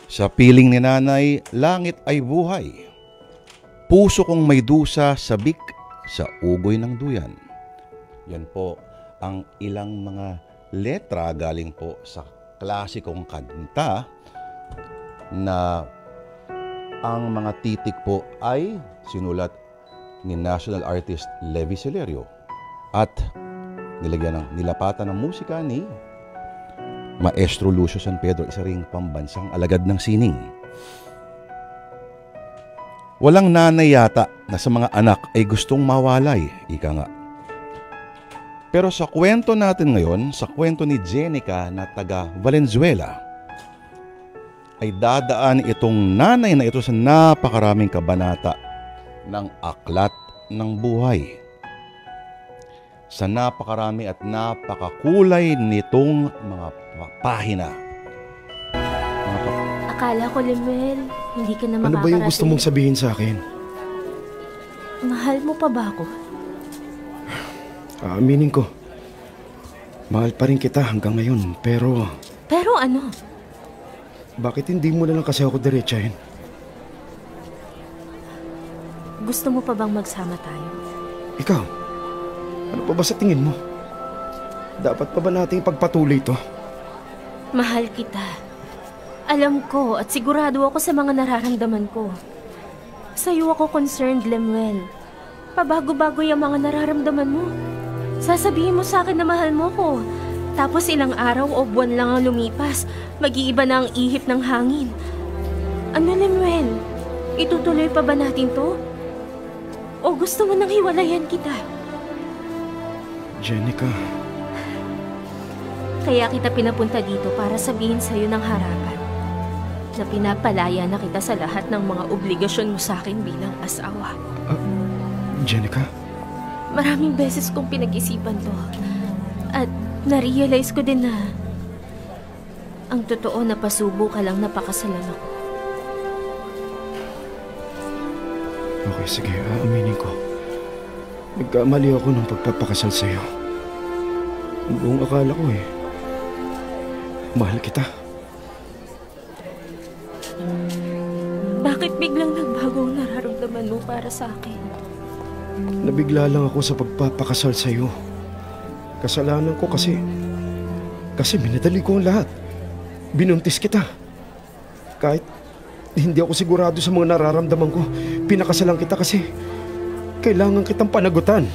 Sa piling ni nanay, langit ay buhay. Puso kong may dusa, sabik sa ugoy ng duyan. Yan po ang ilang mga letra galing po sa klasikong kanta na ang mga titik po ay sinulat ni national artist Levi Celerio at nilapatan ng musika ni Maestro Lucio San Pedro, isa ring pambansang alagad ng sining. Walang nanay yata na sa mga anak ay gustong mawalay, ika nga. Pero sa kwento natin ngayon, sa kwento ni Jenica na taga Valenzuela, ay dadaan itong nanay na ito sa napakaraming kabanata ng aklat ng buhay. Sa napakarami at napakakulay nitong mga pahina. Akala ko, Lemuel, hindi ka na makakarating. Ano ba yung gusto mong sabihin sa akin? Mahal mo pa ba ako? Aaminin ko. Mahal pa rin kita hanggang ngayon, pero... Pero ano? Bakit hindi mo na lang kasi ako diretsahin? Gusto mo pa bang magsama tayo? Ikaw, ano pa ba sa tingin mo? Dapat pa ba nating ipagpatuloy ito? Mahal kita. Alam ko at sigurado ako sa mga nararamdaman ko. Sa'yo ako concerned, Lemuel. Pabago-bago yung mga nararamdaman mo. Sasabihin mo sa akin na mahal mo ko. Tapos ilang araw o buwan lang ang lumipas, mag-iiba na ang ihip ng hangin. Ano, Lemuel? Itutuloy pa ba natin to? O gusto mo nang hiwalayan kita? Jenica. Kaya kita pinapunta dito para sabihin sa'yo ng harapan na pinapalaya na kita sa lahat ng mga obligasyon mo sa akin bilang asawa. Jenica? Maraming beses kong pinag-isipan to. At na-realize ko din na ang totoo na pasubo ka lang napakasalan ako. Okay, sige. Aaminin ko. Nagkamali ako ng pagpapakasal sa'yo. Buong akala ko mahal kita. Bakit biglang nagbago ang nararamdaman mo para sa akin? Nabigla lang ako sa pagpapakasal sa'yo. Kasalanan ko kasi minadali ko ang lahat. Binuntis kita. Kahit hindi ako sigurado sa mga nararamdaman ko, pinakasalan kita kasi kailangan kitang panagutan.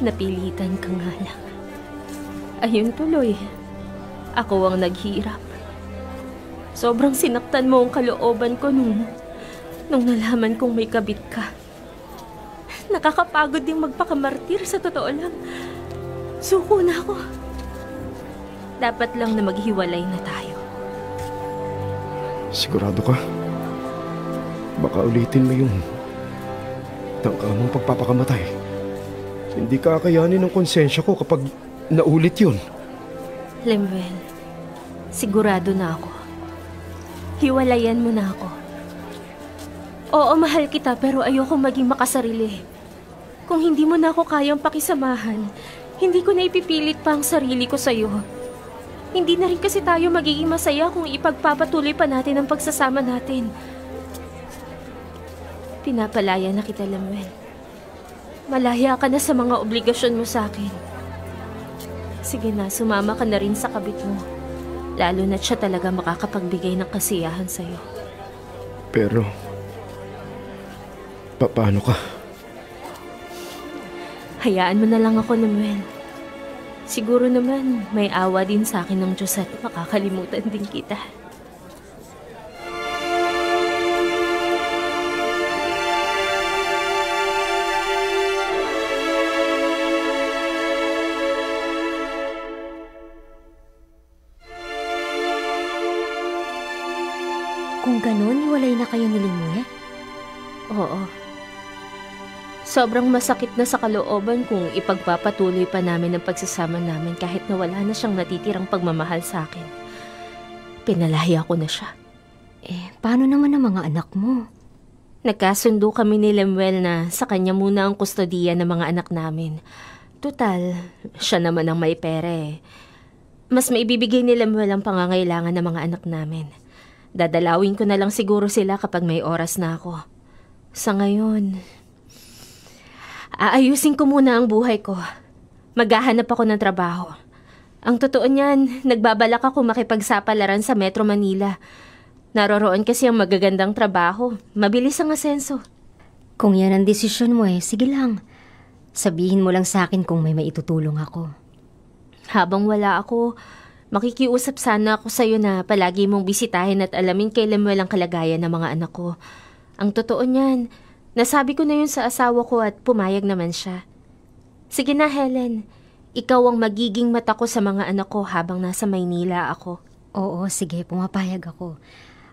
Napilitan ka nga lang. Ayun tuloy. Ako ang naghirap. Sobrang sinaktan mo ang kalooban ko nung nalaman kong may kabit ka. Nakakapagod ding magpakamartir, sa totoo lang. Suko na ako. Dapat lang na maghiwalay na tayo. Sigurado ka? Baka ulitin mo yung tangka mong pagpapakamatay. Hindi kakayanin ng konsensya ko kapag naulit yun. Lemuel, sigurado na ako. Hiwalayan mo na ako. Oo, mahal kita pero ayoko maging makasarili. Kung hindi mo na ako kayang pakisamahan, hindi ko na ipipilit pa ang sarili ko sa'yo. Hindi na rin kasi tayo magiging masaya kung ipagpapatuloy pa natin ang pagsasama natin. Pinapalaya na kita, Lemuel. Malaya ka na sa mga obligasyon mo sa akin. Sige na, sumama ka na rin sa kabit mo. Lalo na't siya talaga makakapagbigay ng kasiyahan sa'yo. Pero, paano ka? Hayaan mo na lang ako, Lemuel. Siguro naman may awa din sa akin ng Diyos at makakalimutan din kita. Kung ganon, hiwalay na kayo ni Lemuel? Oo. Sobrang masakit na sa kalooban kung ipagpapatuloy pa namin ang pagsasama namin kahit na wala na siyang natitirang pagmamahal sa akin. Pinalaya ko na siya. Paano naman ang mga anak mo? Nagkasundo kami ni Lemuel na sa kanya muna ang kustodiya ng mga anak namin. Tutal, siya naman ang may pere. Mas maibibigay ni Lemuel ang pangangailangan ng mga anak namin. Dadalawin ko na lang siguro sila kapag may oras na ako. Sa ngayon, aayusin ko muna ang buhay ko. Maghahanap ako ng trabaho. Ang totoo niyan, nagbabalak ako makipagsapalaran sa Metro Manila. Naroroon kasi ang magagandang trabaho. Mabilis ang asenso. Kung yan ang desisyon mo sige lang. Sabihin mo lang sa akin kung may maitutulong ako. Habang wala ako, makikiusap sana ako sa'yo na palagi mong bisitahin at alamin kay Lemuel ang kalagayan ng mga anak ko. Ang totoo niyan, nasabi ko na yun sa asawa ko at pumayag naman siya. Sige na, Helen. Ikaw ang magiging mata ko sa mga anak ko habang nasa Maynila ako. Oo, sige, pumapayag ako.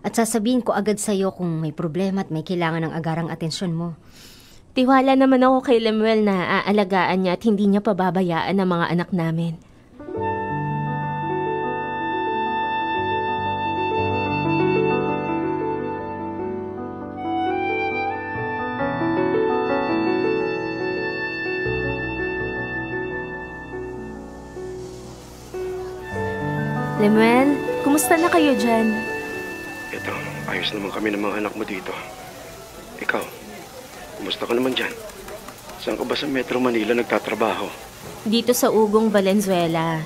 At sasabihin ko agad sa'yo kung may problema at may kailangan ng agarang atensyon mo. Tiwala naman ako kay Lemuel na aalagaan niya at hindi niya pababayaan ang mga anak namin. Lemuel, kumusta na kayo dyan? Ito, ayos naman kami ng mga anak mo dito. Ikaw, kumusta ka naman dyan? Saan ka ba sa Metro Manila nagtatrabaho? Dito sa Ugong, Valenzuela.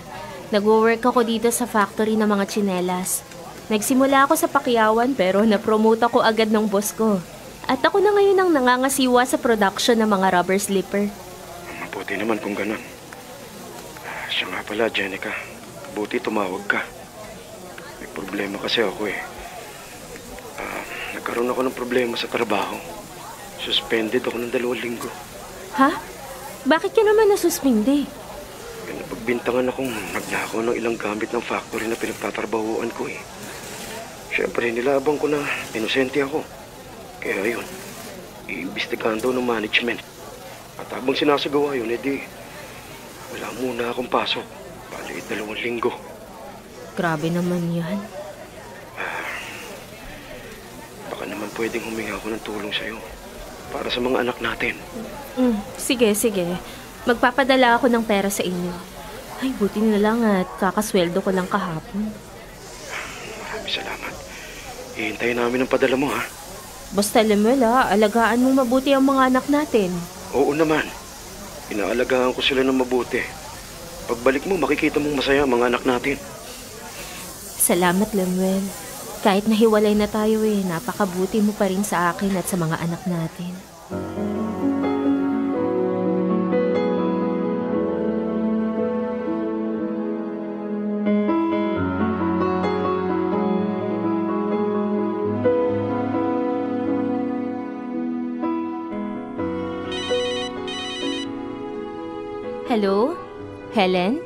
Nagwo-work ako dito sa factory ng mga tsinelas. Nagsimula ako sa pakyawan pero napromote ako agad ng boss ko. At ako na ngayon ang nangangasiwa sa production ng mga rubber slipper. Mabuti naman kung ganun. Siya nga pala, Jenica. Buti tumawag ka. May problema kasi ako Nagkaroon ako ng problema sa trabaho. Suspended ako ng 2 linggo. Ha? Bakit ka naman nasuspindi? Napagbintangan akong nagnakaw ng ilang gamit ng factory na pinagtatrabahuan ko Siyempre, nilabang ko na inosente ako. Kaya yun, iimbestigahan daw ng management. At habang sinasagawa yun, wala muna akong pasok. Bali, 2 linggo. Grabe naman yan. Baka naman pwedeng huminga ako ng tulong sa'yo. Para sa mga anak natin. Sige. Magpapadala ako ng pera sa inyo. Ay, buti na lang at kakasweldo ko lang kahapon. Maraming salamat. Hihintayin namin ang padala mo, ha? Basta, Lemuel, alagaan mo mabuti ang mga anak natin. Oo naman. Inaalagaan ko sila ng mabuti. Pagbalik mo, makikita mong masaya ang mga anak natin. Salamat, Lemuel. Kahit nahiwalay na tayo napakabuti mo pa rin sa akin at sa mga anak natin. Hello? Helen?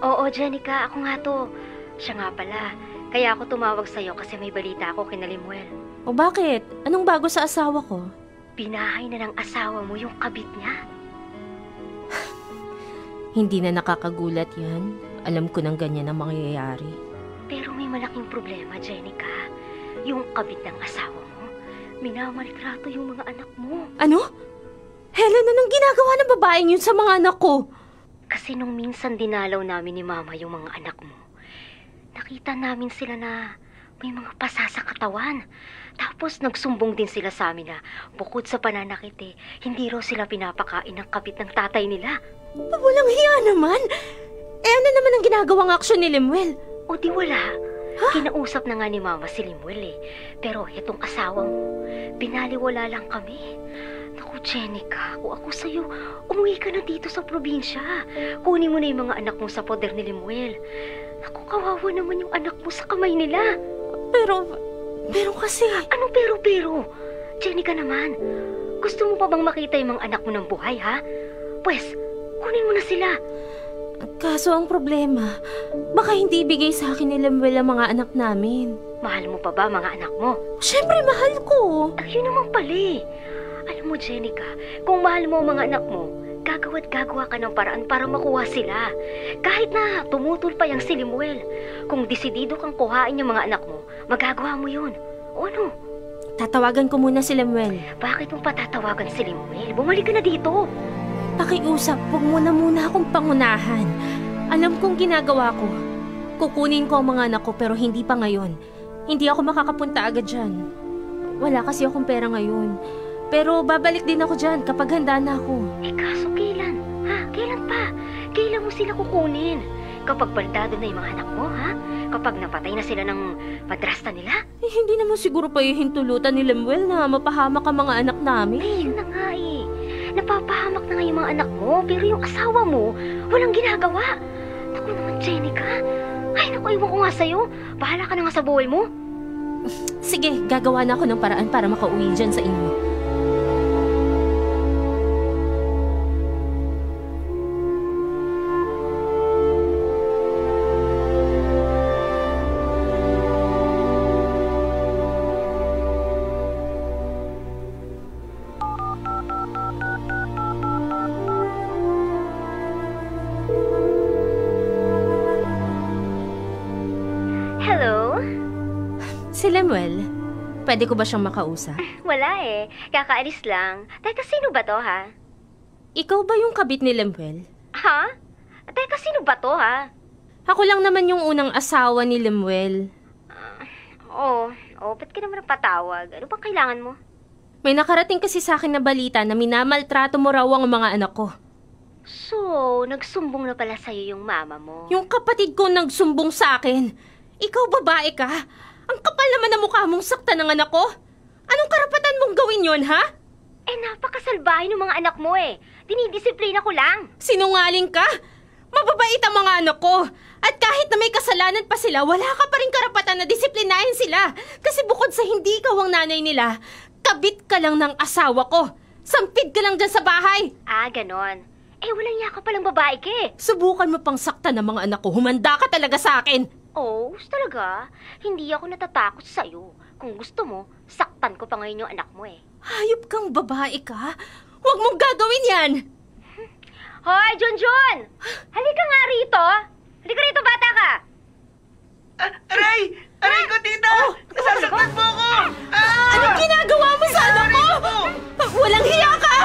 Oo, Jenica, ako nga to. Siya nga pala. Kaya ako tumawag sa'yo kasi may balita ako kina Lemuel. O bakit? Anong bago sa asawa ko? Binahay na ng asawa mo yung kabit niya. Hindi na nakakagulat yan. Alam ko nang ganyan ang mangyayari. Pero may malaking problema, Jenica. Yung kabit ng asawa mo, minamalitrato yung mga anak mo. Ano? Helen, anong ginagawa ng babaeng yun sa mga anak ko? Kasi nung minsan dinalaw namin ni Mama yung mga anak mo, nakita namin sila na may mga pasa sa katawan. Tapos nagsumbong din sila sa amin na bukod sa pananakit hindi raw sila pinapakain ng kabit ng tatay nila. Walang hiya naman! Ano naman ang ginagawang aksyon ni Lemuel? O di wala. Kinausap na nga ni Mama si Lemuel Pero itong asawa mo, binaliwala lang kami. Naku, Jenica, kung ako sa'yo, umuwi ka na dito sa probinsya. Kunin mo na yung mga anak mo sa poder ni Lemuel. Naku, kawawa naman yung anak mo sa kamay nila. Pero kasi... Anong pero? Jenica naman, gusto mo pa bang makita yung mga anak mo ng buhay, ha? Pwes, kunin mo na sila. Kaso ang problema, baka hindi ibigay sa akin ni Lemuel ang mga anak namin. Mahal mo pa ba mga anak mo? Siyempre, mahal ko. Ayun naman pala Alam mo, Jenica, kung mahal mo ang mga anak mo, gagawa ka ng paraan para makuha sila. Kahit na tumutol pa yung si Lemuel. Kung desidido kang kuhain yung mga anak mo, magagawa mo yun. O ano? Tatawagan ko muna si Lemuel. Bakit mo patatawagan si Lemuel? Bumalik ka na dito. Pakiusap, huwag mo na muna akong pangunahan. Alam kong ginagawa ko. Kukunin ko ang mga anak ko pero hindi pa ngayon. Hindi ako makakapunta agad dyan. Wala kasi akong pera ngayon. Pero babalik din ako dyan kapag handa na ako. Eh kaso kailan? Ha? Kailan pa? Kailan mo sila kukunin? Kapag baldado na yung mga anak mo, ha? Kapag napatay na sila ng madrasta nila? Eh, hindi naman siguro pa hihintulutan ni Lemuel na mapahamak ang mga anak namin. Yun na nga eh. Napapahamak na nga yung mga anak mo, pero yung asawa mo, walang ginagawa. Naku naman, Jenica. Ay, naku, iwan ko nga sa'yo. Bahala ka na nga sa buhay mo. Sige, gagawa na ako ng paraan para makauwi dyan sa inyo. Hello? Si Lemuel, pwede ko ba siyang makausap? Wala eh. Kakaalis lang. Teka, sino ba to, ha? Ikaw ba yung kabit ni Lemuel? Ha? Teka, sino ba to, ha? Ako lang naman yung unang asawa ni Lemuel. Ba't ka naman napatawag? Ano bang kailangan mo? May nakarating kasi sa akin na balita na minamaltrato mo raw ang mga anak ko. So, nagsumbong na pala sa'yo yung mama mo. Yung kapatid ko nagsumbong sa akin. Ikaw babae ka? Ang kapal naman na mukha mong saktan ng anak ko. Anong karapatan mong gawin yon, ha? Eh, napakasalbahe ng mga anak mo eh. Dinidisiplina ko lang. Sinungaling ka? Mababait ang mga anak ko. At kahit na may kasalanan pa sila, wala ka pa rin karapatan na disiplinahin sila. Kasi bukod sa hindi ikaw ang nanay nila, kabit ka lang ng asawa ko. Sampid ka lang dyan sa bahay. Ah, ganon. Eh, walang yaka palang babae ka eh. Subukan mo pang saktan ng mga anak ko. Humanda ka talaga sa akin. Oh, talaga? Hindi ako natatakot sa'yo. Kung gusto mo, saktan ko pa ngayon yung anak mo eh. Hayop kang babae ka. Huwag mong gagawin yan. Hoy, Junjun! Halika nga rito. Halika rito, bata ka. Aray! Aray ko, tita! Nasasaktan po ako! Anong ginagawa mo sa anak ko? Walang hiya ka!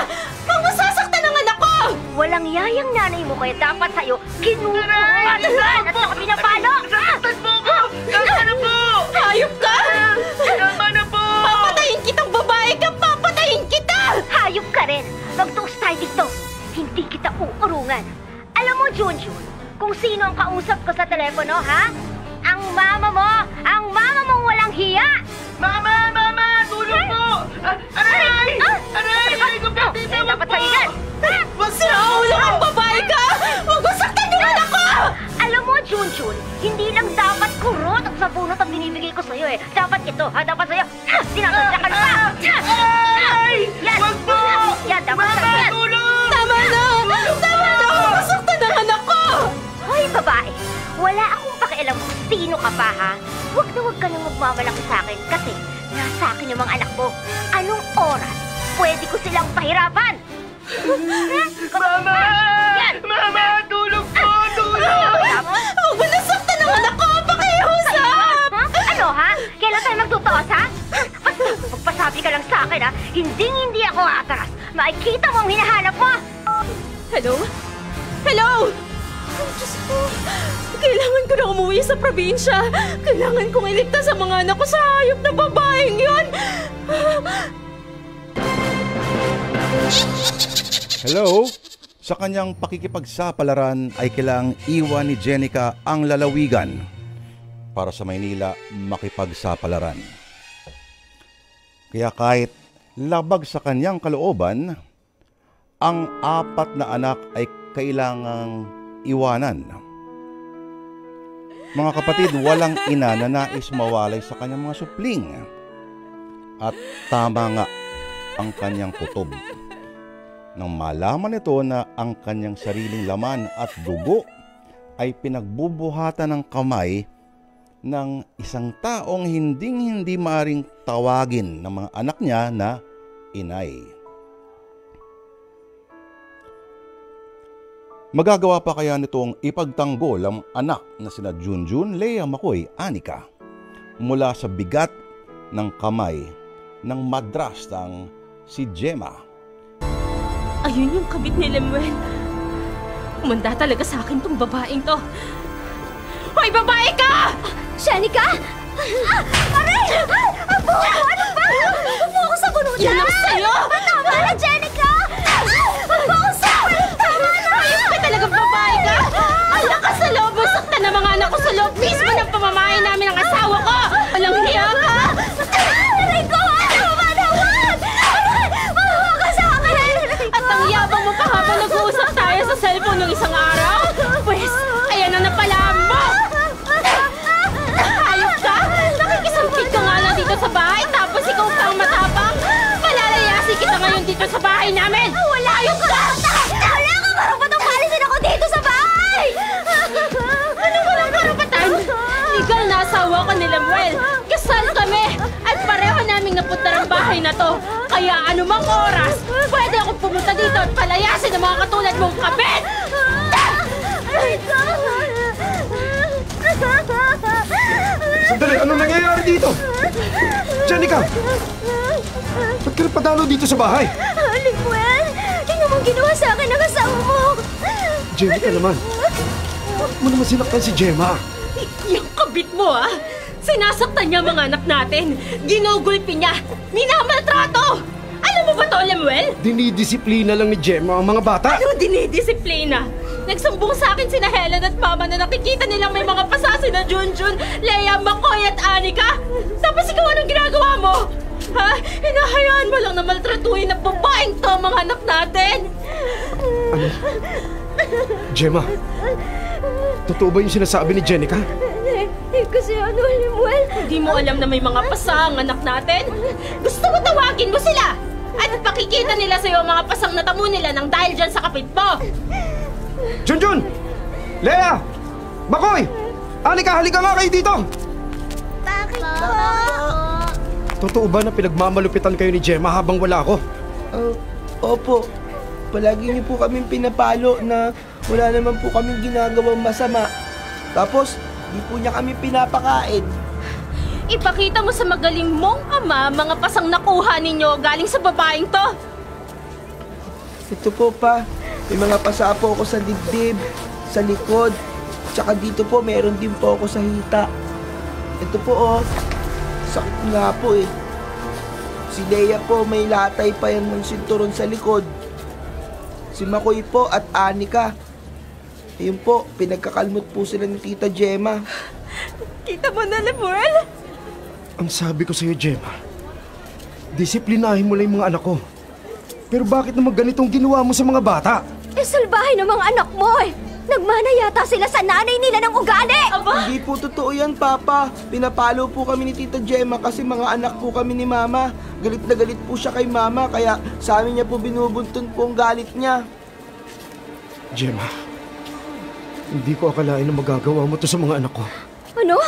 Huwag mo sasaktan ang anak ko! Walang yayang nanay mo kaya dapat sa'yo kinukuha at saka pinapalo! Nasasaktan po ako! Tama na po! Hayop ka! Tama na po! Papatayin kitang babae ka! Papatayin kita! Hayop ka rin! Magtuos tayo dito! Hindi kita uurungan! Alam mo, Junjun, kung sino ang kausap ko sa telepono, ha? Ang mama mo! Ang mama mong walang hiya! Mama! Mama! Tulong po! Aray! Aray! Aray ko po, tita! Wag Dapat po! sa'yo yan! Wag Sa ulo kang babae ka! Huwag mo saktan yung anak ko! Alam mo, Junjun, hindi lang dapat kurot at sabunot ang binibigay ko sa'yo eh. Dapat ito, ha? Dapat sa'yo. Ha! Sinasadya ka na pa! Aray! Yan! Wag po! Yan, dapat Mama! sa'yo yan! Tulong! Tama na! Tama na! Huwag mo saktan ang anak ko! Hoy, babae! Wala akong pakialam kung sino ka pa, ha? Huwag na huwag ka nang magmamalaki sa akin kasi nasa akin yung mga anak mo. Anong oras pwede ko silang pahirapan? Mama! Yan! Mama! Tulong po! Tulong! Huwag mo nasaktan ang anak ko! Pakiusap! Ha? Ano, ha? Kailan tayo magtutuos, ha? Basta, magpasabi ka lang sa akin, ha? Hindi ako atras. Makikita mo ang hinahanap mo! Hello? Hello? Ay, Diyos ko. Kailangan ko na umuwi sa probinsya. Kailangan kong iligtas ang mga anak ko sa hayop na babaeng yun. Hello? Sa kanyang pakikipagsapalaran ay kailangang iwan ni Jenica ang lalawigan para sa Maynila makipagsapalaran. Kaya kahit labag sa kanyang kalooban, ang 4 na anak ay kailangang iwanan. Mga kapatid, walang ina na nais mawalay sa kanyang mga supling. At tama nga ang kanyang kutob. Nang malaman nito na ang kanyang sariling laman at dugo ay pinagbubuhatan ng kamay ng isang taong hinding-hindi maaring tawagin ng mga anak niya na inay. Magagawa pa kaya nitong ipagtanggol ang anak na sina Junjun, Lea, Makoy, Anika mula sa bigat ng kamay ng madrastang si Gemma? Ayun yung kabit ni Lemuel. Umanda talaga sa akin tong babaeng to. Hoy, babae ka! Jenica? Aray! Abo! Ano ba? Huwag mo ako sa bunutan! Yan ang sa'yo! Tama na, Jenica! Abo ako sa... Tama na! Ayun ka talagang babae ka! Ang lakas sa loob mo! Sakta na mga anak ko sa loob mismo ng pamamahay namin ng asawa ko! Walang hiya ka! Aray ko! Tama na! Wag! Aray! Mahawa ka sa akin! At ang yabang mo pa habang nag-uusap tayo sa cellphone ng isang araw? Pues, ayan na napala mo! Hayop ka! Nakikisampid ka nga lang dito sa bahay tapos ikaw pa ang matapang! Malalayasin kita ngayon dito sa bahay namin! Wala ka! Wala ka karapatang palisin ako dito sa bahay! Ano walang karapatan? Legal na asawa ko ni Lemuel. Kasal kami at pareho naming napunta ng bahay na to. Kaya anumang oras, pwede akong pumunta dito at palayasin ang mga katulad mong kabit! Aray ko! Sandali, anong nangyayari dito? Jenica! Ba't ka napadalo dito sa bahay? Lemuel! Tingnan mo ang ginawa sa akin ng asawa mo! Jenica naman. Huwag mo naman sinaktan si Gemma. Yung kabit mo, ah! Sinasaktan niya mga anak natin. Ginugulpi niya. Minamaltrato! Alam mo ba to, Lemuel? Dinidisiplina lang ni Gemma ang mga bata. Ano dinidisiplina? Nagsumbong sa akin sina Helen at Mama na nakikita nilang may mga pasasi na Junjun, Leia, Makoy at Anika. Tapos ikaw anong ginagawa mo? Ha? Hinahayaan mo lang na maltratuhin na babaeng to ang mga anak natin. Ano? Gemma, totoo ba yung sinasabi ni Jenica? Kasi ano, Lemuel? Hindi mo alam na may mga pasa ang anak natin? Gusto mo tawagin mo sila? At pakikita nila sa'yo ang mga pasang natamo nila nang dahil dyan sa kapit mo. Junjun! Leia! Makoy! Anika, halika nga kayo dito! Bakit po? Totoo ba na pinagmamalupitan kayo ni Gemma habang wala ako? Opo. Palagi niyo po kaming pinapalo na wala naman po kaming ginagawang masama. Tapos, di po niya kami pinapakain. Ipakita mo sa magaling mong ama mga pasang nakuha ninyo galing sa babaeng to. Ito po pa, may mga pasa po ako sa dibdib, sa likod, tsaka dito po meron din po ako sa hita. Ito po sakit nga po eh. Si Leia po may latay pa yan ng sinturon sa likod. Si Makoy po at Anika. Ayun po, pinagkakalmot po sila ni Tita Gemma. Kita mo na, Lemuel? Ang sabi ko sa'yo, Gemma, disiplinahin mo lang yung mga anak ko. Pero bakit naman ganitong ginawa mo sa mga bata? Salbahe ng mga anak mo eh! Nagmana yata sila sa nanay nila ng ugali! Aba! Hindi po totoo yan, Papa. Pinapalo po kami ni Tita Gemma kasi mga anak po kami ni Mama. Galit na galit po siya kay Mama, kaya sa amin niya po binubuntun po ang galit niya. Gemma, hindi ko akalain na magagawa mo to sa mga anak ko. Ano?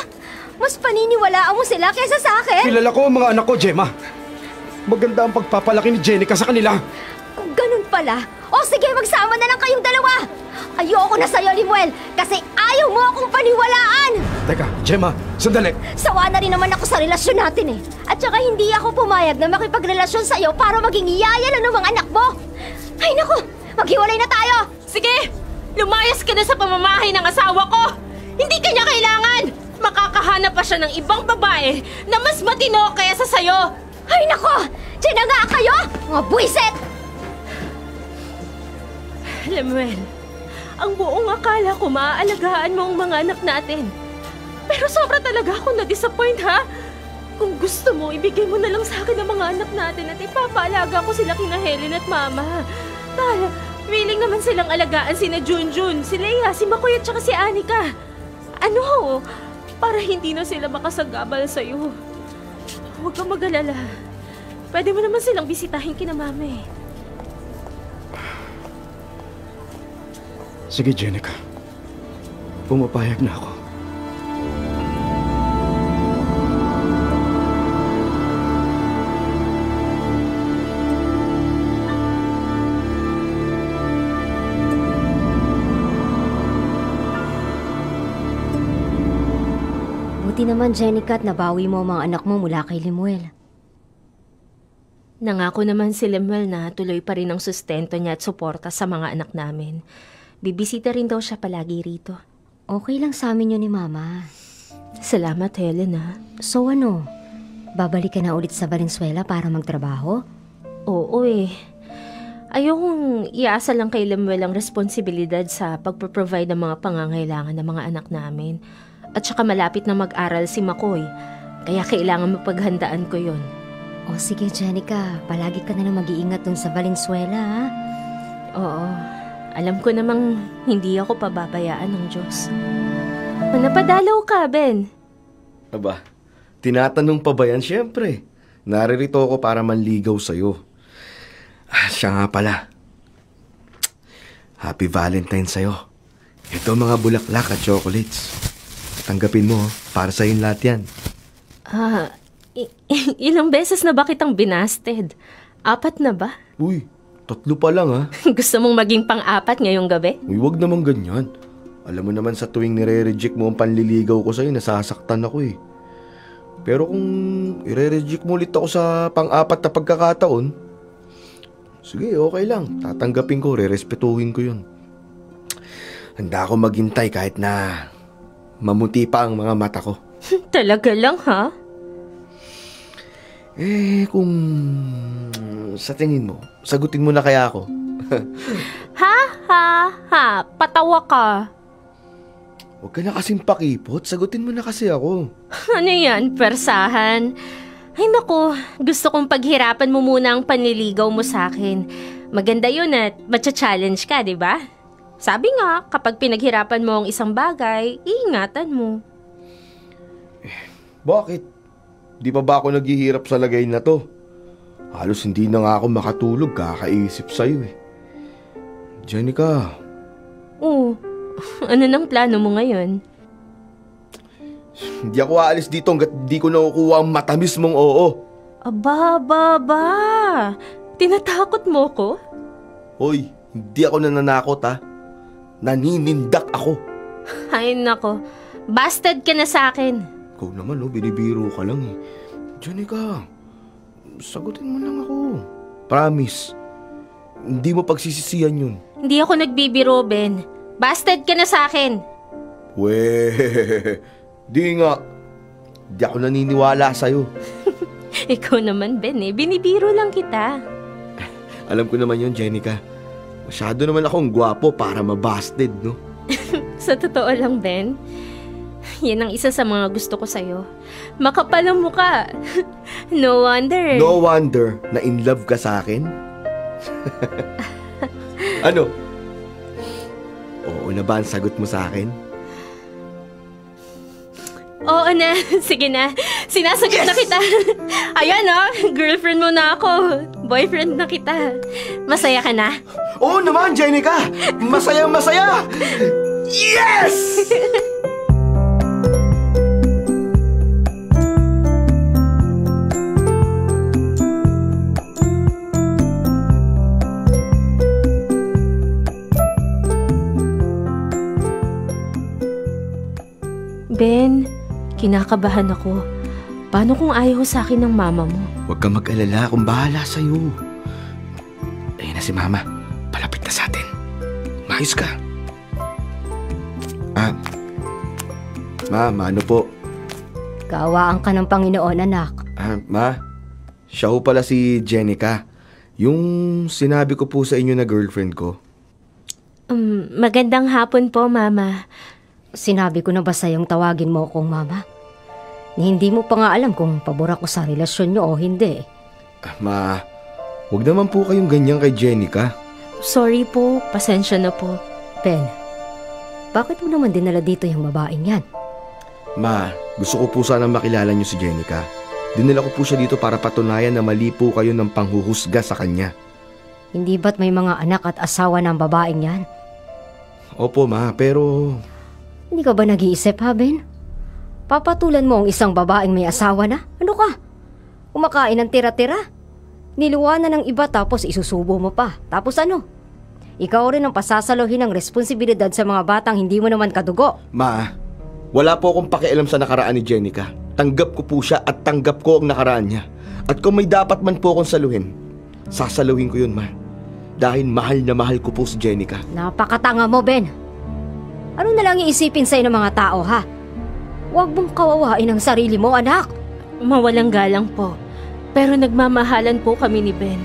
Mas paniniwalaan mo sila kaysa sa akin? Kilala ko ang mga anak ko, Gemma. Maganda ang pagpapalaki ni Jenica sa kanila. Kung ganun pala, o sige, magsama na lang kayong dalawa! Ayoko na sa'yo, Lemuel, kasi ayaw mo akong paniwalaan! Teka, Gemma, sandali. Sawa na rin naman ako sa relasyon natin eh. At saka hindi ako pumayag na makipagrelasyon sa'yo para maging yaya lang ng mga anak mo. Ay naku, maghiwalay na tayo! Sige! Lumayas ka na sa pamamahay ng asawa ko! Hindi ka niya kailangan! Makakahanap pa siya ng ibang babae na mas matino kaysa sa'yo! Ay nako! Diyan na nga kayo! Mga buwiset! Lemuel, ang buong akala ko maaalagaan mo ang mga anak natin. Pero sobra talaga ako na-disappoint, ha? Kung gusto mo, ibigay mo na lang sa akin ang mga anak natin at ipapaalaga ko sila kina Helen at Mama. Dahil, willing naman silang alagaan sina Junjun, si Leia, si Makoy at saka si Anika. Ano? Para hindi na sila makasagabal sa'yo. Huwag kang mag-alala. Pwede mo naman silang bisitahin kina Mama eh. Sige, Jenica. Pumapayag na ako. Buti naman, Jenica, at nabawi mo ang mga anak mo mula kay Lemuel. Nangako naman si Lemuel na tuloy pa rin ang sustento niya at suporta sa mga anak namin. Bibisita rin daw siya palagi rito. Okay lang sa amin yun ni Mama. Salamat, Helena. So ano, babalik ka na ulit sa Valenzuela para magtrabaho? Oo eh. Ayokong iasa lang kay Lemuel ang responsibilidad sa pagproprovide ng mga pangangailangan ng mga anak namin. At saka malapit na mag-aral si Makoy. Kaya kailangan mapaghandaan ko yon. O sige, Jenica, palagi ka na lang mag-iingat dun sa Valenzuela, ha? Oo. Alam ko namang hindi ako pababayaan ng Diyos. Napadalaw ka, Ben. Aba, tinatanong pa ba yan? Siyempre. Naririto ako para manligaw sa'yo. Siya nga pala. Happy Valentine sa'yo. Ito mga bulaklak at chocolates. Tanggapin mo, para sa'yo lahat yan. Ilang beses na ba kitang binasted? 4 na ba? Uy, 3 pa lang ha. Gusto mong maging pang-4 ngayong gabi? Uy, wag naman ganyan. Alam mo naman sa tuwing nire-reject mo ang panliligaw ko sa'yo, nasasaktan ako eh. Pero kung ire-reject mo ulit ako sa pang-4 na pagkakataon, sige, okay lang. Tatanggapin ko, re-respetuhin ko yun. Handa ako maghintay kahit na mamuti pa ang mga mata ko. Talaga lang, ha? Kung sa tingin mo, sagutin mo na kaya ako? Ha, patawa ka. Huwag ka na kasing pakipot, sagutin mo na kasi ako. Ano yan, persahan? Ay naku, gusto kong paghirapan mo muna ang panliligaw mo sa akin. Maganda yun at matcha-challenge ka, di ba? Sabi nga, kapag pinaghirapan mo ang isang bagay, iingatan mo. Bakit? Di pa ba ako naghihirap sa lagay na to? Halos hindi na nga ako makatulog kakaisip sa'yo eh. Jenica. Oo, ano nang plano mo ngayon? Hindi ako aalis dito hanggat di ko nakukuha ang matamis mong oo. Aba. Tinatakot mo ko? Hoy, hindi ako nananakot ha. Naninindak ako. Ay nako, busted ka na sa akin. Ikaw naman binibiro ka lang eh. Jenica, sagutin mo lang ako. Promise. Hindi mo pagsisisihan yun. Hindi ako nagbibiro, Ben. Busted ka na sa akin. Weh, di nga. Di ako naniniwala sa'yo. Ikaw naman, Ben binibiro lang kita. Alam ko naman yun, Jenica. Masyado naman akong gwapo para mabusted, no? Sa totoo lang, Ben, yan ang isa sa mga gusto ko sa'yo. Makapal ang mukha. No wonder. No wonder na in love ka sa akin? Ano? Oo na ba ang sagot mo sa akin? Oo na. Sige na. Sinasagot na kita. Ayan girlfriend mo na ako. Boyfriend na kita. Masaya ka na? Oo naman, Jenica! Masayang masaya! Yes! Ben, kinakabahan ako. Paano kung ayaw sa akin ng mama mo? Huwag kang mag-alala, akong bahala sa'yo. Ayun na si Mama. Palapit na sa atin. Maayos ka. Ma, ano po? Kaawaan ka ng Panginoon, anak. Ma, siya ho pala si Jenica. Yung sinabi ko po sa inyo na girlfriend ko. Magandang hapon po, Mama. Sinabi ko na ba sa'yong tawagin mo akong Mama? Hindi mo pa nga alam kung pabor ako sa relasyon niyo o hindi. Ma, huwag naman po kayong ganyan kay Jenica. Sorry po, pasensya na po. Ben, bakit mo naman dinala dito yung babaeng yan? Ma, gusto ko po sana makilala niyo si Jenica. Dinala ko po siya dito para patunayan na mali po kayo ng panghuhusga sa kanya. Hindi ba't may mga anak at asawa ng babaeng yan? Opo, Ma, pero... Hindi ka ba nag-iisip, ha, Ben? Papatulan mo ang isang babaeng may asawa na? Ano ka? Kumakain ng tira-tira? Niluwanan ng iba tapos isusubo mo pa. Tapos ano? Ikaw rin ang pasasaluhin ng responsibilidad sa mga batang hindi mo naman kadugo. Ma, wala po akong pakialam sa nakaraan ni Jenica. Tanggap ko po siya at tanggap ko ang nakaraan niya. At kung may dapat man po akong saluhin, sasaluhin ko yun, Ma. Dahil mahal na mahal ko po si Jenica. Napakatanga mo, Ben. Ano na lang iisipin sa'yo ng mga tao, ha? Huwag mong kawawain ang sarili mo, anak. Mawalang galang po. Pero nagmamahalan po kami ni Ben.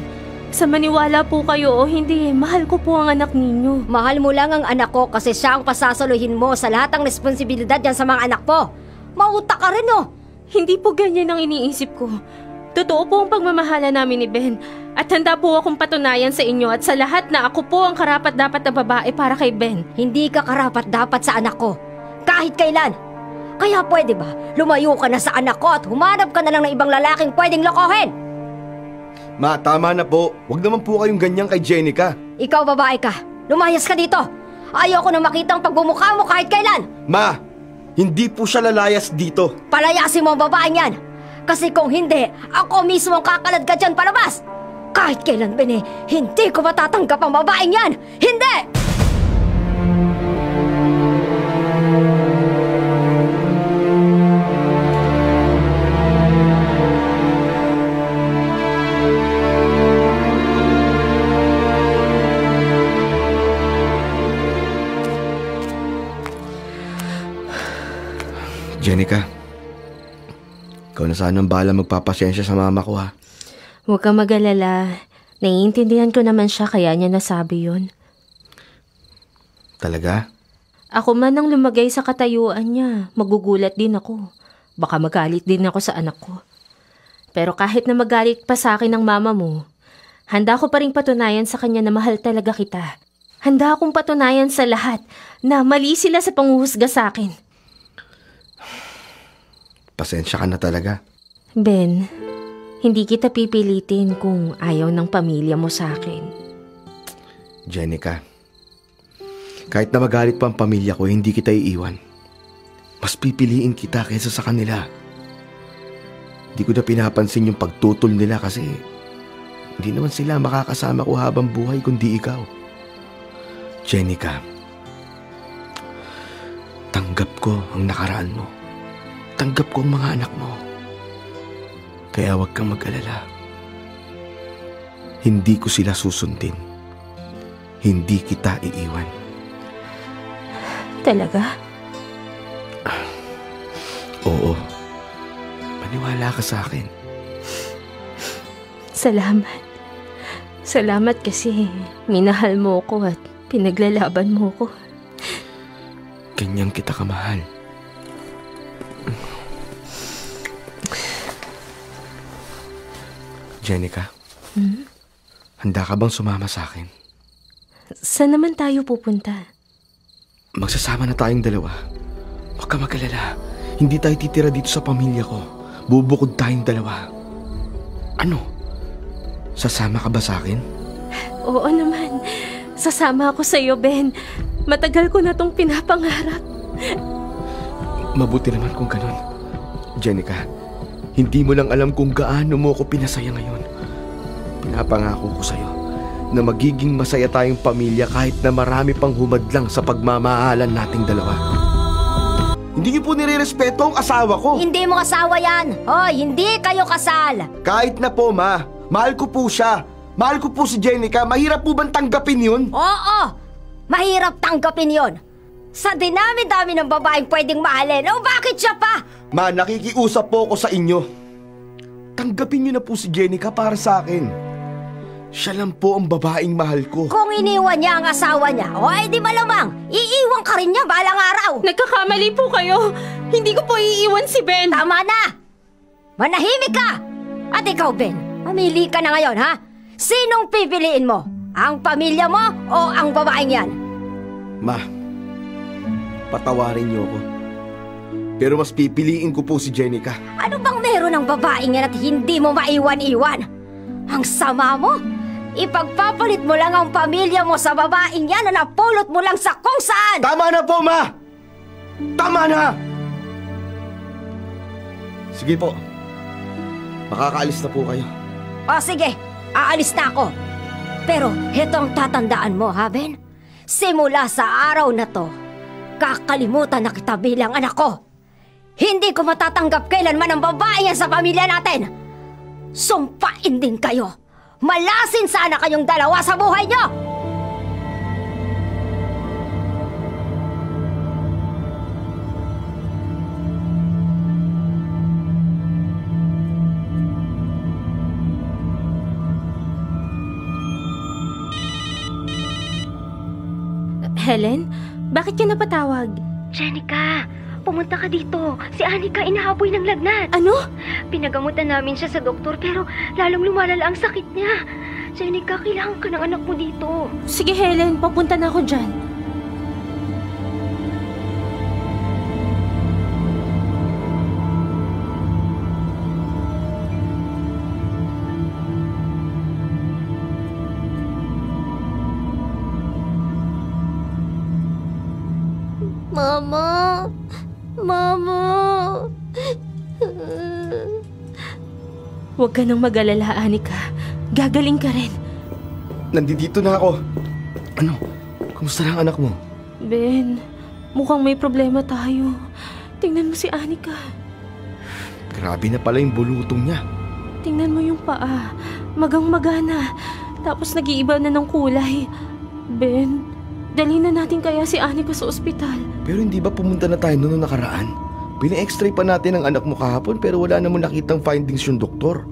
Sa maniwala po kayo o hindi, mahal ko po ang anak ninyo. Mahal mo lang ang anak ko kasi siya ang pasasalohin mo sa lahat ng responsibilidad yan sa mga anak mo. Mautak ka rin, oh. Hindi po ganyan ang iniisip ko. Totoo po ang pagmamahala namin ni Ben. At handa po akong patunayan sa inyo at sa lahat na ako po ang karapat-dapat na babae para kay Ben. Hindi ka karapat-dapat sa anak ko. Kahit kailan. Kaya pwede ba, lumayo ka na sa anak ko at humanap ka na lang ng ibang lalaking pwedeng lokohin? Ma, tama na po. Huwag naman po kayong ganyan kay Jenica. Ikaw babae ka. Lumayas ka dito. Ayoko na makita ang pagmumukha mo kahit kailan. Ma, hindi po siya lalayas dito. Palayasin mo ang babaeng yan. Kasi kung hindi, ako mismo ang kakalad ka dyan palabas. Kahit kailan, Bene, hindi ko matatanggap ang babaeng yan. Hindi! Jenica, ikaw na sana ang bahala magpapasyensya sa mama ko, ha? Huwag kang mag-alala. Naiintindihan ko naman siya kaya niya nasabi yun. Talaga? Ako man ang lumagay sa katayuan niya. Magugulat din ako. Baka magalit din ako sa anak ko. Pero kahit na magalit pa sa akin ng mama mo, handa ko pa rin patunayan sa kanya na mahal talaga kita. Handa akong patunayan sa lahat na mali sila sa panghuhusga sa akin. Pasensya ka na talaga. Ben, hindi kita pipilitin kung ayaw ng pamilya mo sa akin. Jenica, kahit na magalit pa ang pamilya ko, hindi kita iiwan. Mas pipiliin kita kaysa sa kanila. Hindi ko na pinapansin yung pagtutol nila kasi hindi naman sila makakasama ko habang buhay kundi ikaw. Jenica, tanggap ko ang nakaraan mo. Tanggap ko ang mga anak mo. Kaya huwag kang mag-alala. Hindi ko sila susundin. Hindi kita iiwan. Talaga? Oo. Maniwala ka sa akin. Salamat. Salamat kasi minahal mo ko at pinaglalaban mo ko. Ganyan kita kamahal. Jenica, handa ka bang sumama sa akin? Saan naman tayo pupunta? Magsasama na tayong dalawa. Huwag ka mag-alala. Hindi tayo titira dito sa pamilya ko. Bubukod tayong dalawa. Ano? Sasama ka ba sa akin? Oo naman. Sasama ako sa iyo, Ben. Matagal ko na tong pinapangarap. Mabuti naman kung ganun. Jenica, hindi mo lang alam kung gaano mo ako pinasaya ngayon. Pinapangako ko sa'yo na magiging masaya tayong pamilya kahit na marami pang humadlang sa pagmamahalan nating dalawa. Hindi niyo po nire-respeto ang asawa ko. Hindi mo asawa yan. Hoy, hindi kayo kasal. Kahit na po, ma. Mahal ko po siya. Mahal ko po si Jenica. Mahirap po bang tanggapin yun? Oo, mahirap tanggapin yon. Sa dinami-dami ng babaeng pwedeng mahalin, o bakit siya pa? Ma, nakikiusap po ako sa inyo. Tanggapin niyo na po si Jenica para sa akin. Siya lang po ang babaeng mahal ko. Kung iniwan niya ang asawa niya, o ay di malamang, iiwan ka rin niya balang araw. Nagkakamali po kayo. Hindi ko po iiwan si Ben. Tama na! Manahimik ka! At ikaw, Ben, mamili ka na ngayon, ha? Sinong pipiliin mo? Ang pamilya mo o ang babaeng yan? Ma, patawarin niyo ako. Pero mas pipiliin ko po si Jenica. Ano bang meron ng babaeng yan at hindi mo maiwan-iwan? Ang sama mo! Ipagpapalit mo lang ang pamilya mo sa babaeng yan na napulot mo lang sa kung saan! Tama na po, ma! Tama na! Sige po. Makakaalis na po kayo. O sige, aalis na ako. Pero heto ang tatandaan mo, ha, Ben? Simula sa araw na to, kakalimutan na kita bilang anak ko. Hindi ko matatanggap kailanman ang babae yan sa pamilya natin. Sumpain din kayo. Malasin sana kayong dalawa sa buhay nyo! Helen, bakit ka napatawag? Jenica, pumunta ka dito. Si Anika inahaboy ng lagnat. Ano? Pinagamutan namin siya sa doktor pero lalong lumalala ang sakit niya. Jenica, kailangan ka ng anak mo dito. Sige Helen, papunta na ako dyan. Mama! Mama! Huwag ka nang mag-alala, Anika. Gagaling ka rin. Nandito na ako. Ano? Kamusta na ang anak mo? Ben, mukhang may problema tayo. Tingnan mo si Anika. Grabe na pala yung bulutong niya. Tingnan mo yung paa. Magang-magana. Tapos nag-iiba na ng kulay. Ben, dali na natin kaya si Anika sa ospital. Pero hindi ba pumunta na tayo noong nakaraan? Pina-x-ray pa natin ang anak mo kahapon pero wala namang nakitang findings yung doktor.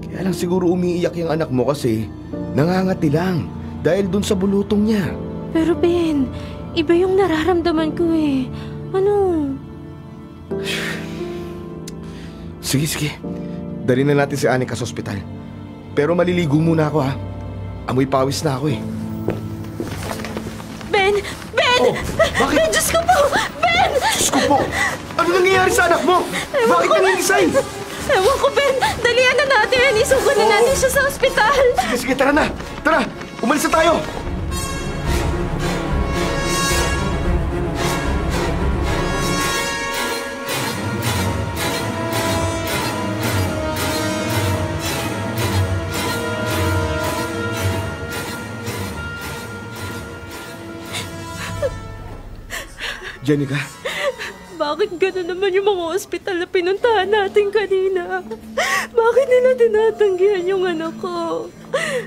Kaya lang siguro umiiyak yung anak mo kasi nangangati lang dahil dun sa bulutong niya. Pero Ben, iba yung nararamdaman ko eh. Ano? Sige. Dali na natin si Anika sa ospital. Pero maliligo muna ako ha. Amoy pawis na ako eh. Ben! Oh, bakit? Ben, Diyos ko po! Ben! Diyos ko po! Ano nangyayari sa anak mo? Bakit nangingisay? Ewan ko, Ben! Dalian na natin! Isugo na natin siya sa ospital! Sige, tara na! Tara! Umalis na tayo! Jenica? Bakit gano'n naman yung mga ospital na pinuntahan natin kanina? Bakit nila tinatanggihan yung anak ko?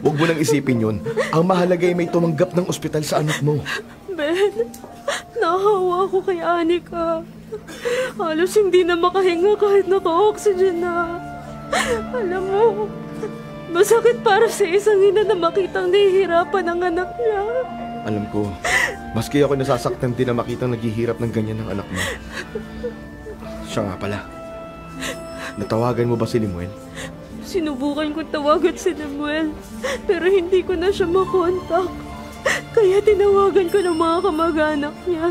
Huwag mo nang isipin yun. Ang mahalaga ay may tumanggap ng ospital sa anak mo. Ben, nahawa ako kay Anika. Halos hindi na makahinga kahit naka-oxygen na. Alam mo, masakit para sa isang ina na makitang nahihirapan ang anak niya. Alam ko, maski ako nasasaktan din na makitang naghihirap ng ganyan ng anak mo. Siya nga pala. Natawagan mo ba si Limuel? Sinubukan ko tawagan si Lemuel, pero hindi ko na siya makontak. Kaya tinawagan ko ng mga kamag-anak niya.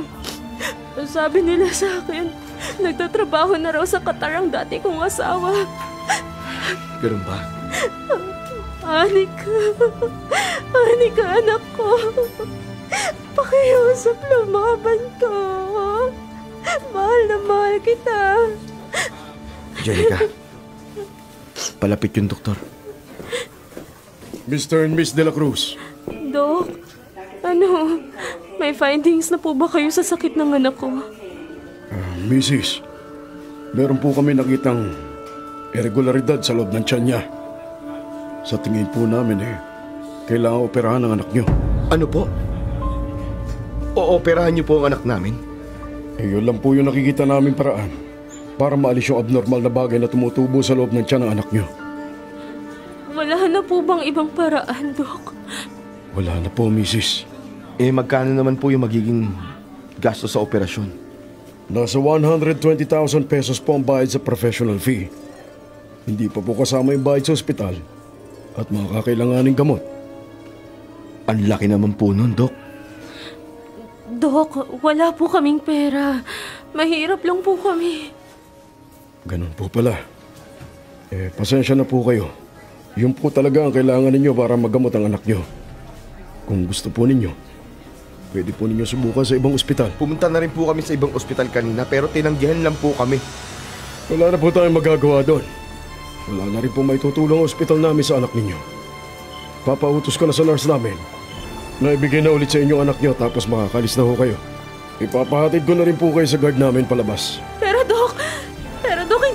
Sabi nila sa akin, nagtatrabaho na raw sa Qatar ang dati kong asawa. Ganun ba? Anika, anak ko. Pakiusap, lumaban ko. Mahal na mahal kita. Jenica, palapit yung doktor. Mr. and Miss De La Cruz. Dok, ano? May findings na po ba kayo sa sakit ng anak ko? Mrs., meron po kami nakitang irregularidad sa loob ng tiyan niya. Sa tingin po namin kailangan operahan ang anak niyo. Ano po? Ooperahan niyo po ang anak namin? Yun lang po yung nakikita namin paraan para maalis yung abnormal na bagay na tumutubo sa loob ng tiyan ng anak niyo. Wala na po bang ibang paraan, Dok? Wala na po, Mrs. Magkano naman po yung magiging gasto sa operasyon? Nasa 120,000 pesos po ang bayad sa professional fee. Hindi pa po kasama yung bayad sa ospital at mga kakailanganing gamot. Ang laki naman po nun, Dok. Dok, wala po kaming pera. Mahirap lang po kami. Ganun po pala. Pasensya na po kayo. Yun po talaga ang kailangan ninyo para magamot ang anak nyo. Kung gusto po ninyo, pwede po ninyo subukan sa ibang ospital. Pumunta na rin po kami sa ibang ospital kanina pero tinanggihan lang po kami. Wala na po tayong magagawa doon. Wala na rin po may tutulong ang ospital namin sa anak ninyo. Papautos ko na sa nurse namin na ibigay na ulit sa inyong anak nyo tapos makakalis na ho kayo. Ipapahatid ko na rin po kayo sa guard namin palabas. Pero Dok,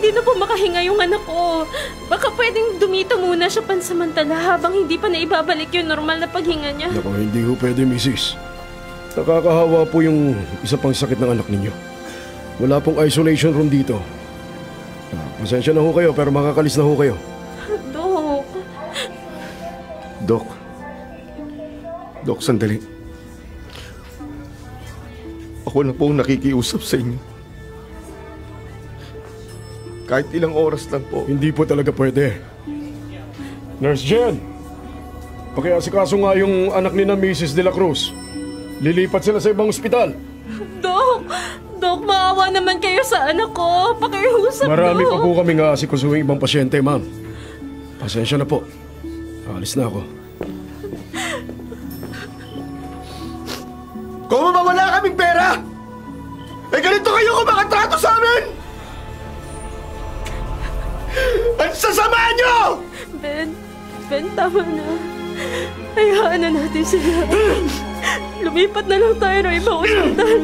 hindi na po makahinga yung anak ko. Baka pwedeng dumito muna siya pansamantala habang hindi pa naibabalik yung normal na paghinga niya. Naku, hindi ho pwede, Mrs. Nakakahawa po yung isa pang sakit ng anak ninyo. Wala pong isolation room dito. Pasensya na ho kayo pero makakalis na ho kayo. Dok. Dok, sandali. Ako na po ang nakikiusap sa inyo. Kahit ilang oras lang po. Hindi po talaga pwede. Nurse Jen, pakiasikaso nga yung anak ni na Mrs. De La Cruz. Lilipat sila sa ibang ospital. Dok, maawa naman kayo sa anak ko. Pakiusap, Marami Dok. pa po kami nga asikasuhing ibang pasyente, ma'am. Pasensya na po. Alis na ako. Kung mawawala kaming pera, ganito kayo kumakatrato sa amin! Ang sasama nyo! Ben, tama na. Hayaan na natin sila. Lumipat na lang tayo ng ibang ospital.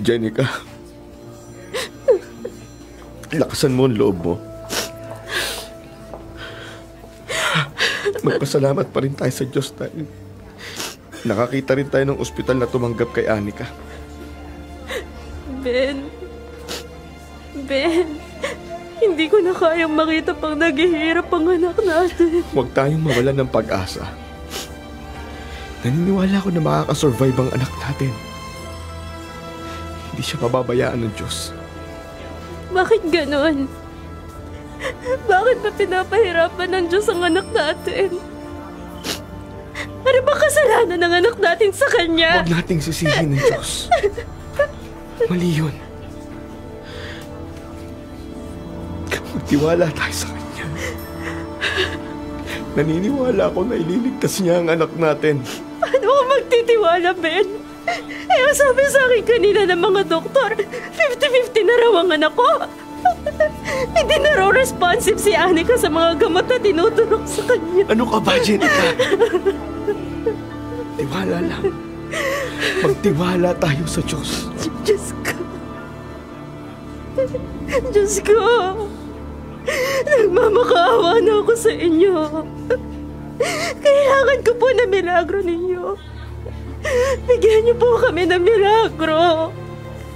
Jenica, lakasan mo ang loob mo. Magpasalamat pa rin tayo sa Diyos dahil nakakita rin tayo ng ospital na tumanggap kay Anika. Ben, hindi ko na kayang makita pang naghihirap ang anak natin. Huwag tayong mawalan ng pag-asa. Naniniwala ko na makakasurvive ang anak natin. Hindi siya mababayaan ng Diyos. Bakit ganon? Bakit ba pinapahirapan ng Diyos ang anak natin? Ano ba kasalanan ng anak natin sa Kanya? Huwag nating sisihin ng Diyos. Mali yun. Magtiwala tayo sa Kanya. Naniniwala ako na ililigtas niya ang anak natin. Paano ako magtitiwala, Ben? Ang sabi sa akin kanina ng mga doktor, 50-50 na raw ang anak ko. Hindi na raw responsive si Anika sa mga gamot na tinuturok sa kanya. Ano ka ba, Jenica? Tiwala lang. Magtiwala tayo sa Diyos. Diyos ko. Nagmamakaawa na ako sa inyo. Kailangan ko po na milagro ninyo. Bigyan niyo po kami ng milagro.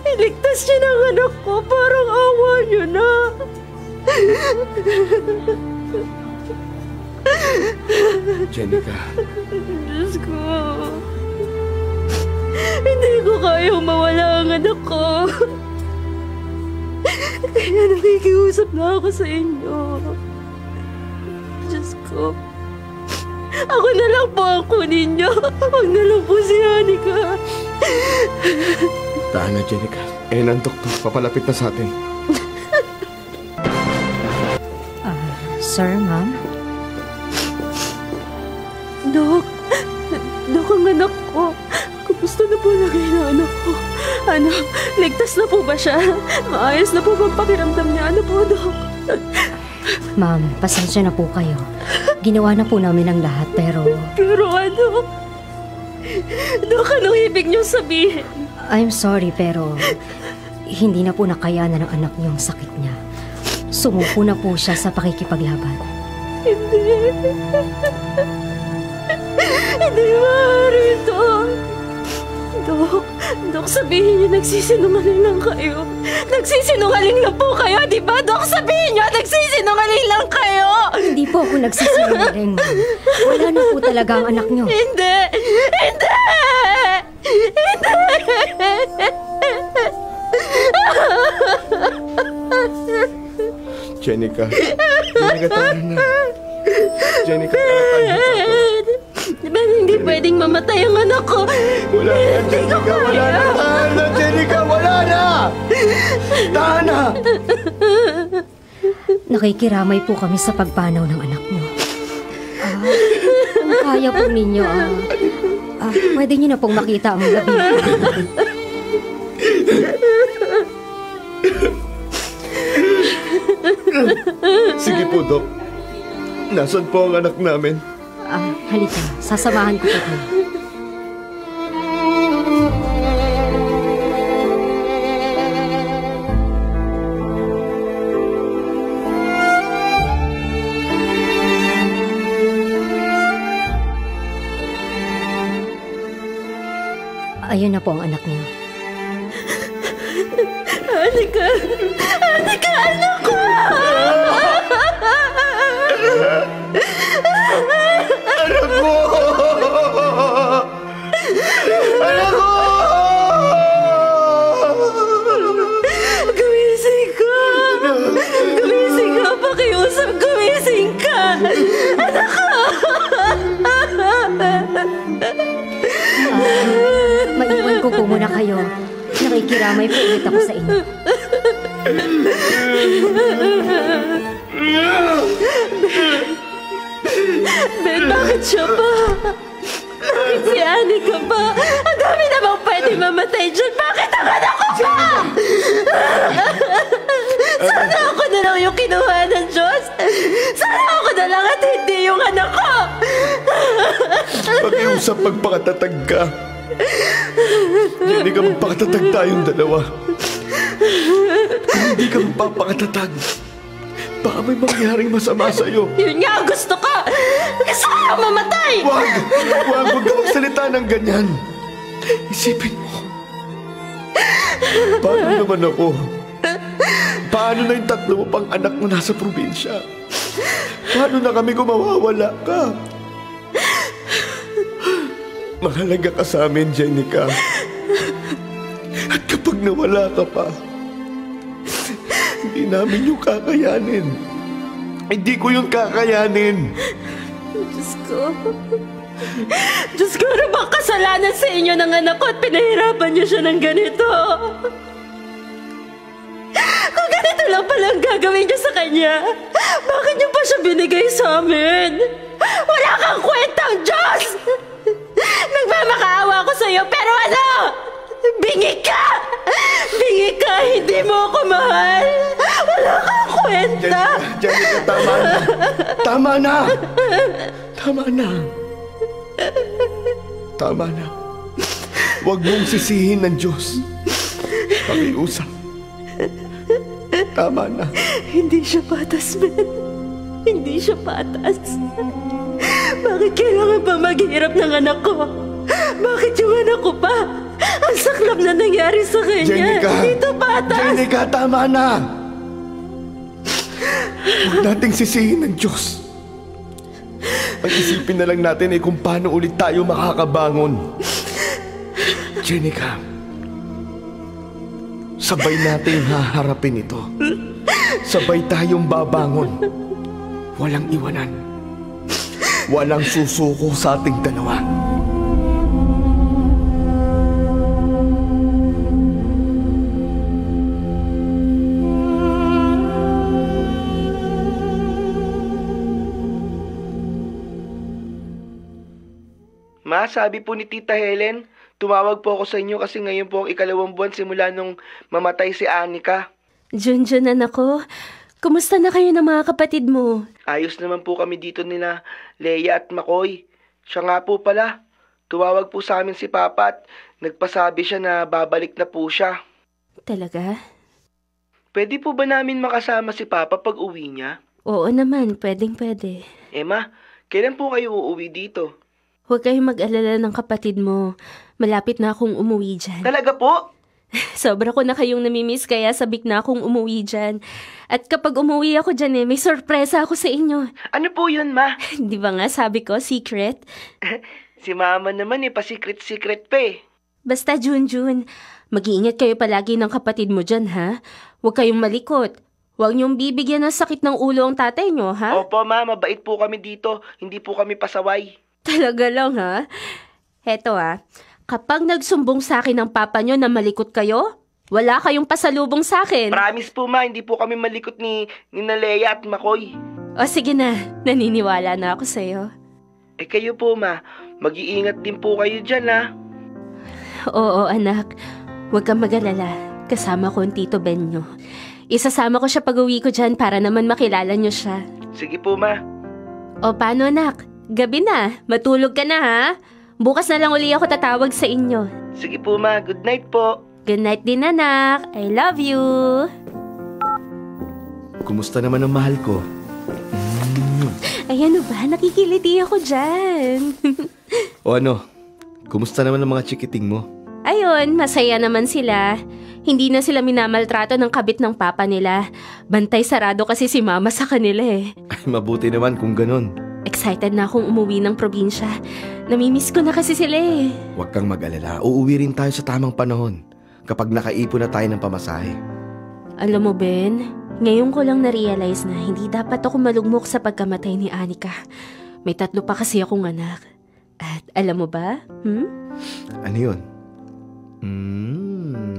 Iligtas niyo ng anak ko. Parang awa niyo na. Jenica. Diyos ko. Hindi ko kayang mawala ang anak ko. Kaya nakikiusap na ako sa inyo. Diyos ko. Ako na lang po ang kunin niyo. Huwag na lang po si Anika. Taan na, Jenica. Ng doktor. Papalapit na sa atin. Sir, ma'am? Dok, ang anak ko. Kumusta na po lagay na anak ko? Anak, ligtas na po ba siya? Maayos na po bang pakiramdam niya? Ano po, Dok? Ma'am, pasensya na po kayo. Ginawa na po namin ang lahat, pero... Pero ano? Dok, anong ibig niyong sabihin? I'm sorry, pero... hindi na po nakayanan ng anak niyo ang sakit niya. Sumuko na po siya sa pakikipaglaban. Hindi maaari ito. Dok, sabihin niyo nagsisinungaling lang kayo. Nagsisinungaling lang po kayo, di ba? Dok, sabihin niyo nagsisinungaling lang kayo. Hindi po ako nagsisinungaling, ma'am. Wala na po talaga ang anak niyo. Hindi! Jenica. Jenica, tara na. Jenica, tara tayo. Ben, hindi pwedeng mamatay ang anak ko. Wala na, Jenica. Wala na. Tahan na, Jenica. Wala na. Tahan na. Nakikiramay po kami sa pagpanaw ng anak niyo. Kung kaya po ninyo, pwede niyo na pong makita ang gabi. Sige po, Dok. Nasaan po ang anak namin? Halika, sasamahan ko po kayo. Ayun na po ang anak niyo. Anika! Anika, anak ko! Anak ko! Anak ko! Gumising ka! Gumising ka! Pakiusap, gumising ka! Anak ko! Maiwan ko po muna kayo. Nakikiramay po ulit ako sa inyo. Ben, bakit siya pa? Bakit si Anika pa? Ang dami namang pwede mamatay dyan. Bakit ang anak ko pa? Sana ako na lang yung kinuha ng Diyos. Sana ako na lang at hindi yung anak ko. Pakiusap, magpakatatag ka. Hindi ka magpakatatag tayong dalawa. Kung hindi ka magpapakatatag, baka may mangyaring masama sa'yo. Yun nga ang gusto ko. Gusto ko mamatay. Huwag ka magsalita ng ganyan. Isipin mo. Paano naman ako? Paano na yung 3 mo pang anak mo nasa probinsya? Paano na kami kung mawawala ka? Mahalaga ka sa amin, Jenica. At kapag nawala ka pa, hindi namin yung kakayanin. Hindi ko yung kakayanin. Diyos ko, ano bang kasalanan sa inyo ng anak ko at pinahirapan niyo siya ng ganito? Kung ganito lang pala ang gagawin niyo sa kanya, bakit niyo pa siya binigay sa amin? Wala kang kwentang Diyos! Nagmamakaawa ko sa'yo, pero ano? Bingi ka! Bingi ka! Hindi mo ako mahal! Wala kang kwenta! Jenica, tama na! Tama na! Tama na! Tama na! Huwag mong sisihin ng Diyos. Pakiusap. Tama na. Hindi siya patas, Ben. Hindi siya patas. Bakit kailangan pa maghirap ng anak ko? Bakit yung anak ko pa? Ang saklap na nangyari sa kanya. Jenica! Hindi to patas. Jenica, tama na! Huwag nating sisihin ng Diyos. Pag-isipin na lang natin kung paano ulit tayo makakabangon. Jenica, sabay nating haharapin ito. Sabay tayong babangon. Walang iwanan. Walang susuko sa ating dalawa. Ma, sabi po ni Tita Helen, tumawag po ako sa inyo kasi ngayon po ang 2 buwan simula nung mamatay si Anika. Junjun, anak ko. Kumusta na kayo ng mga kapatid mo? Ayos naman po kami dito nila Leia at Makoy. Siya nga po pala, tumawag po sa amin si Papa at nagpasabi siya na babalik na po siya. Talaga? Pwede po ba namin makasama si Papa pag uwi niya? Oo naman, pwedeng-pwede. Ma, kailan po kayo uuwi dito? Huwag kayong mag-alala ng kapatid mo. Malapit na akong umuwi dyan. Talaga po? Sobra ko na kayong namimiss kaya sabik na akong umuwi dyan. At kapag umuwi ako dyan may sorpresa ako sa inyo. Ano po yun, Ma? Di ba nga sabi ko, secret? Si Mama naman pa-secret-secret pa eh. Basta Junjun, mag-iingat kayo palagi ng kapatid mo dyan, ha? Huwag kayong malikot. Huwag niyong bibigyan ng sakit ng ulo ang tatay niyo, ha? Opo, Ma, mabait po kami dito. Hindi po kami pasaway. Talaga lang, ha? Heto, kapag nagsumbong sa akin ng papa niyo na malikot kayo, wala kayong pasalubong sa akin. Promise po, Ma, hindi po kami malikot ni Leia at Makoy. O sige na, naniniwala na ako sa'yo. Kayo po, Ma, mag-iingat din po kayo dyan, ha? Oo, anak. Huwag kang mag-alala. Kasama ko ang Tito Benyo. Isasama ko siya pag-uwi ko dyan para naman makilala niyo siya. Sige po, Ma. O paano, anak? Gabi na. Matulog ka na, ha? Bukas na lang uli ako tatawag sa inyo. Sige po, Ma. Good night po. Good night din, anak. I love you. Kumusta naman ang mahal ko? Ay, ano ba? Nakikiliti ako dyan. O ano? Kumusta naman ang mga chikiting mo? Ayun, masaya naman sila. Hindi na sila minamaltrato ng kabit ng papa nila. Bantay sarado kasi si mama sa kanila eh. Ay, mabuti naman kung ganun. Excited na akong umuwi ng probinsya. Namimiss ko na kasi sila eh. Huwag kang mag-alala. Uuwi rin tayo sa tamang panahon kapag nakaipon na tayo ng pamasahe. Alam mo, Ben, ngayon ko lang na-realize na hindi dapat ako malugmok sa pagkamatay ni Anika. May 3 pa kasi akong anak. At alam mo ba? Ano yun?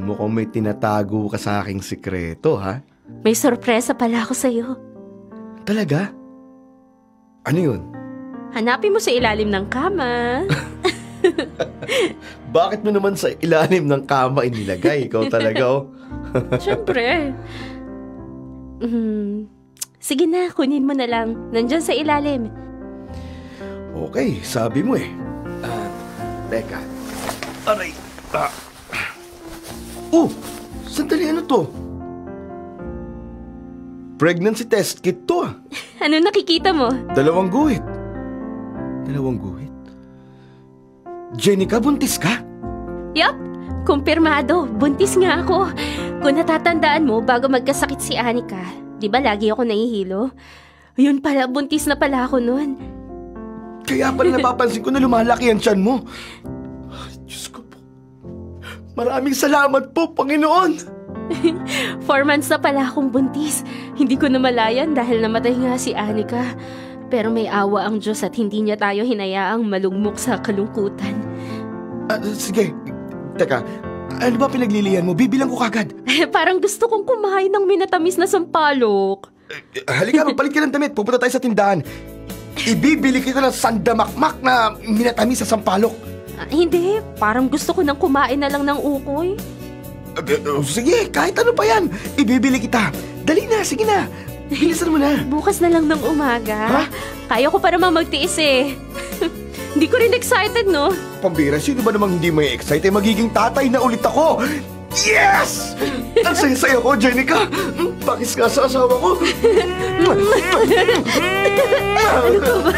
Mukhang may tinatago ka sa aking sikreto, ha? May sorpresa pala ako sa'yo. Talaga? Ano yun? Hanapin mo sa ilalim ng kama. Bakit mo naman sa ilalim ng kama inilagay? Ikaw talaga, oh. Siyempre. Sige na, kunin mo na lang. Nandyan sa ilalim. Okay, sabi mo eh. Teka. Aray. Oh, sandali, ano to? Pregnancy test kit to, ah. Ano nakikita mo? 2 guhit. 2 guhit? Jenica, buntis ka? Yup, kumpirmado. Buntis nga ako. Kung natatandaan mo, bago magkasakit si Anika, di ba lagi ako nahihilo? Yun pala, buntis na pala ako noon. Kaya pala napapansin ko na lumalaki ang tiyan mo. Diyos ko po. Maraming salamat po, Panginoon. 4 months na pala akong buntis. Hindi ko namalayan dahil namatay nga si Anika. Pero may awa ang Diyos at hindi niya tayo hinayaang malugmok sa kalungkutan. Sige, teka. Ano ba pinaglilihan mo? Bibilang ko kagad. Parang gusto kong kumain ng minatamis na sampalok. Halika, magpalit ka ng damit. Pupunta tayo sa tindahan. Ibibili kita ng sandamakmak na minatamis sa sampalok. Hindi, parang gusto ko nang kumain na lang ng ukoy. Sige, kahit ano pa yan. Ibibili kita. Dali na, sige na. Bilisan mo na. Bukas na lang ng umaga. Ha? Kaya ko pa naman magtiis eh. Hindi ko rin excited, no? Pambira, sino ba namang hindi may excited? Magiging tatay na ulit ako. Yes! Ang saya-saya ko, Jenica. Pakis ka sa asawa ko. Ano ko ba?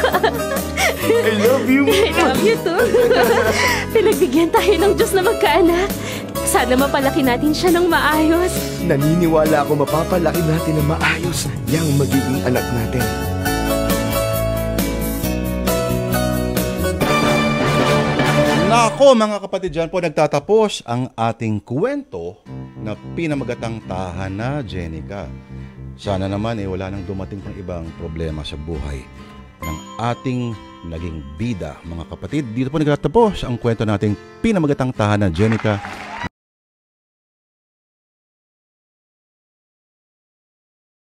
I love you. I love you too. Pinagbigyan tayo ng Diyos na magkaanak. Sana mapalaki natin siya ng maayos. Naniniwala ako mapapalaki natin ng maayos yung magiging anak natin. Nako mga kapatid, dyan po nagtatapos ang ating kwento na pinamagatang Tahana Jenica. Sana naman wala nang dumating pang ibang problema sa buhay ng ating naging bida mga kapatid. Dito po nagtatapos ang kwento nating pinamagatang Tahana Jenica.